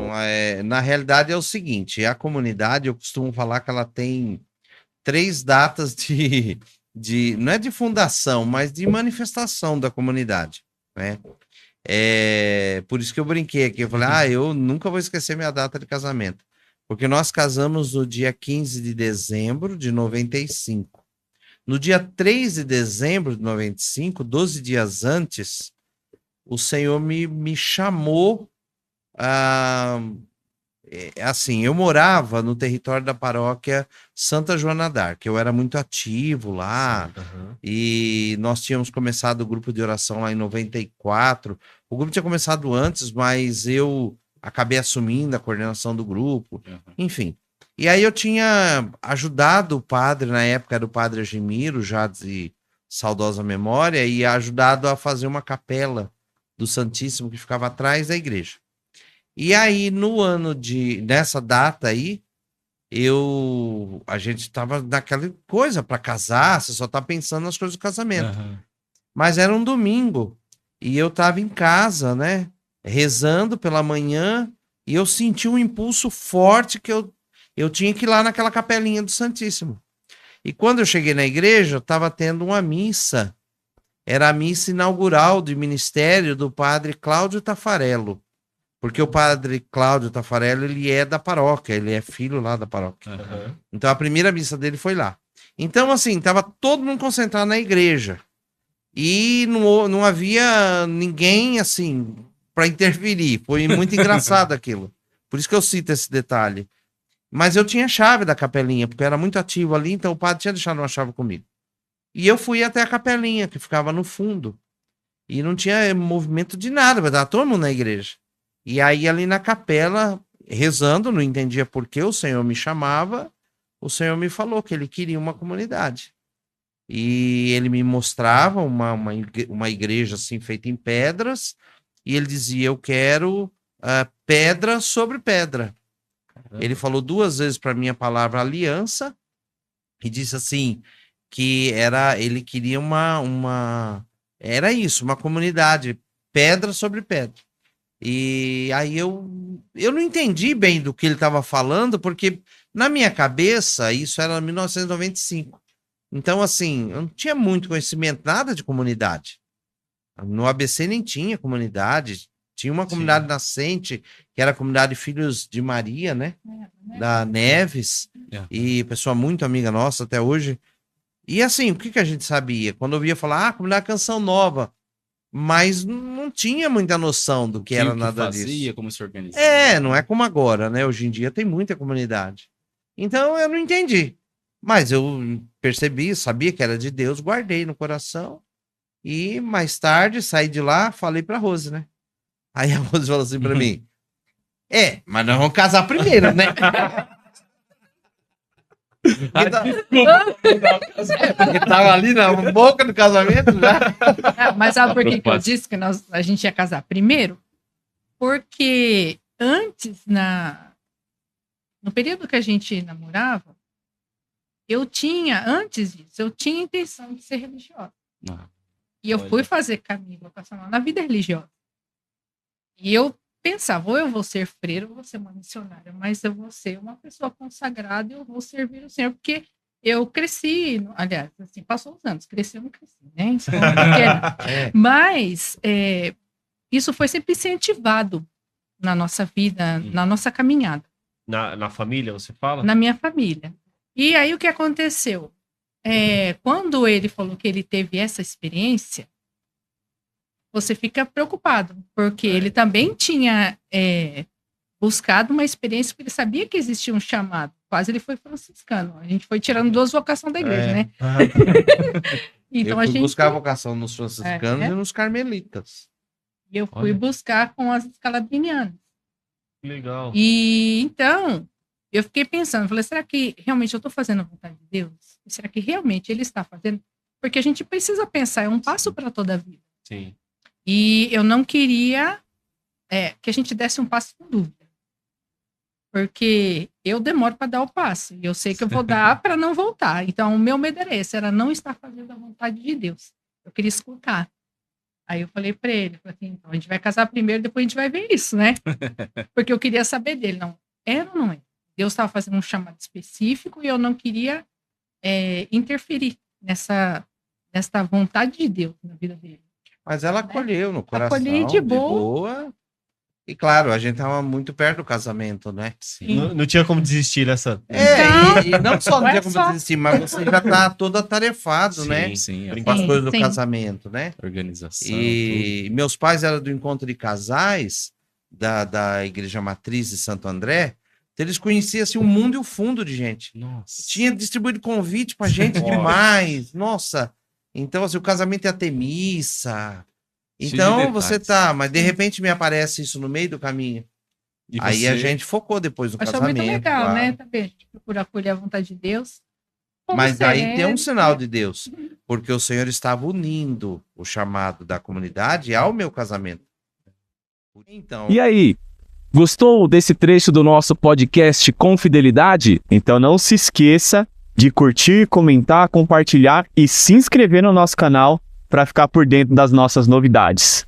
Não, na realidade é o seguinte, a comunidade, eu costumo falar que ela tem 3 datas não é de fundação, mas de manifestação da comunidade, né? Por isso que eu brinquei aqui, eu falei, eu nunca vou esquecer minha data de casamento, porque nós casamos no dia 15 de dezembro de 95. No dia 3 de dezembro de 95, 12 dias antes, o Senhor me chamou a... Assim, eu morava no território da paróquia Santa Joana d'Arc, eu era muito ativo lá, e nós tínhamos começado o grupo de oração lá em 94. O grupo tinha começado antes, mas eu acabei assumindo a coordenação do grupo, enfim. E aí eu tinha ajudado o padre, na época era o padre Agimiro, já de saudosa memória, e ajudado a fazer uma capela do Santíssimo que ficava atrás da igreja. E aí, nessa data aí, a gente tava naquela coisa para casar, você só tá pensando nas coisas do casamento. Mas era um domingo, e eu tava em casa, né, rezando pela manhã, e eu senti um impulso forte que eu tinha que ir lá naquela capelinha do Santíssimo. E quando eu cheguei na igreja, tava tendo uma missa, era a missa inaugural do ministério do padre Cláudio Tafarello. Porque o padre Cláudio Tafarello, ele é da paróquia, ele é filho lá da paróquia. Então a primeira missa dele foi lá. Então, assim, tava todo mundo concentrado na igreja. E não havia ninguém, assim, para interferir. Foi muito engraçado aquilo. Por isso que eu cito esse detalhe. Mas eu tinha chave da capelinha, porque eu era muito ativo ali, então o padre tinha deixado uma chave comigo. E eu fui até a capelinha, que ficava no fundo. E não tinha movimento de nada, mas tava todo mundo na igreja. E aí, ali na capela, rezando, não entendia por que o Senhor me chamava, o Senhor me falou que ele queria uma comunidade. E ele me mostrava uma igreja assim, feita em pedras, e ele dizia, eu quero pedra sobre pedra. Ele falou 2 vezes para mim a palavra aliança, e disse assim, que ele queria era isso, uma comunidade, pedra sobre pedra. E aí eu não entendi bem do que ele estava falando, porque na minha cabeça isso era 1995. Então, assim, eu não tinha muito conhecimento, nada de comunidade. No ABC nem tinha comunidade. Tinha uma comunidade nascente, que era a comunidade Filhos de Maria, né? Da Neves. E pessoa muito amiga nossa até hoje. E assim, o que a gente sabia? Quando eu via falar, comunidade Canção Nova. Mas não tinha muita noção do que era nada disso. Como se organizava. Não é como agora, né? Hoje em dia tem muita comunidade. Então eu não entendi. Mas eu percebi, sabia que era de Deus, guardei no coração. E mais tarde saí de lá, falei pra Rose, né? Aí a Rose falou assim pra mim: mas nós vamos casar primeiro, né? Porque tava ali na boca do casamento já. Mas sabe por que eu disse que a gente ia casar primeiro? Porque antes, no período que a gente namorava, antes disso, eu tinha intenção de ser religiosa. E eu fui fazer caminho vocacional na vida religiosa. E eu pensava, ou eu vou ser freira, ou vou ser uma missionária, mas eu vou ser uma pessoa consagrada e eu vou servir o Senhor, porque eu cresci, aliás, assim, passou os anos, cresci, eu não cresci, né? Então, mas isso foi sempre incentivado na nossa vida, na nossa caminhada. Na família, você fala? Na minha família. E aí o que aconteceu? Quando ele falou que ele teve essa experiência, você fica preocupado, porque ele também tinha buscado uma experiência, porque ele sabia que existia um chamado. Quase ele foi franciscano. A gente foi tirando 2 vocações da igreja, né? Então, eu fui buscar a vocação nos franciscanos e nos carmelitas. E eu fui buscar com as escalabrinianas. Legal. E então, eu fiquei pensando, falei, será que realmente eu estou fazendo a vontade de Deus? Será que realmente ele está fazendo? Porque a gente precisa pensar, é um passo para toda a vida. Sim. E eu não queria que a gente desse um passo com dúvida. Porque eu demoro para dar o passo. E eu sei que eu vou dar para não voltar. Então, o meu medo era esse, era não estar fazendo a vontade de Deus. Eu queria escutar. Aí eu falei pra ele, falei assim, então a gente vai casar primeiro, depois a gente vai ver isso, né? Porque eu queria saber dele, não, era ou não é? Deus estava fazendo um chamado específico e eu não queria interferir nessa vontade de Deus na vida dele. Mas ela acolheu no coração, Acolhi de boa. E claro, a gente tava muito perto do casamento, né? Sim. Não tinha como desistir dessa. E não só não tinha como desistir, mas você já tá todo atarefado, né? Sim, Com as coisas do sim. casamento, né? organização. E meus pais eram do encontro de casais da Igreja Matriz de Santo André. Então eles conheciam assim, o mundo e o fundo de gente. Nossa. Tinha distribuído convite pra gente demais. Nossa. Então, assim, o casamento ia ter missa. Cheio de Então, detalhes. você tá, mas de repente me aparece isso no meio do caminho. E Aí a você- gente focou depois no Achou casamento. muito legal, claro. né? Também a gente procura acolher a vontade de Deus. Como Mas aí sereno, tem um sinal de Deus, porque o Senhor estava unindo o chamado da comunidade ao meu casamento. Então, E aí, gostou desse trecho do nosso podcast Com Fidelidade? Então não se esqueça de curtir, comentar, compartilhar e se inscrever no nosso canal para ficar por dentro das nossas novidades.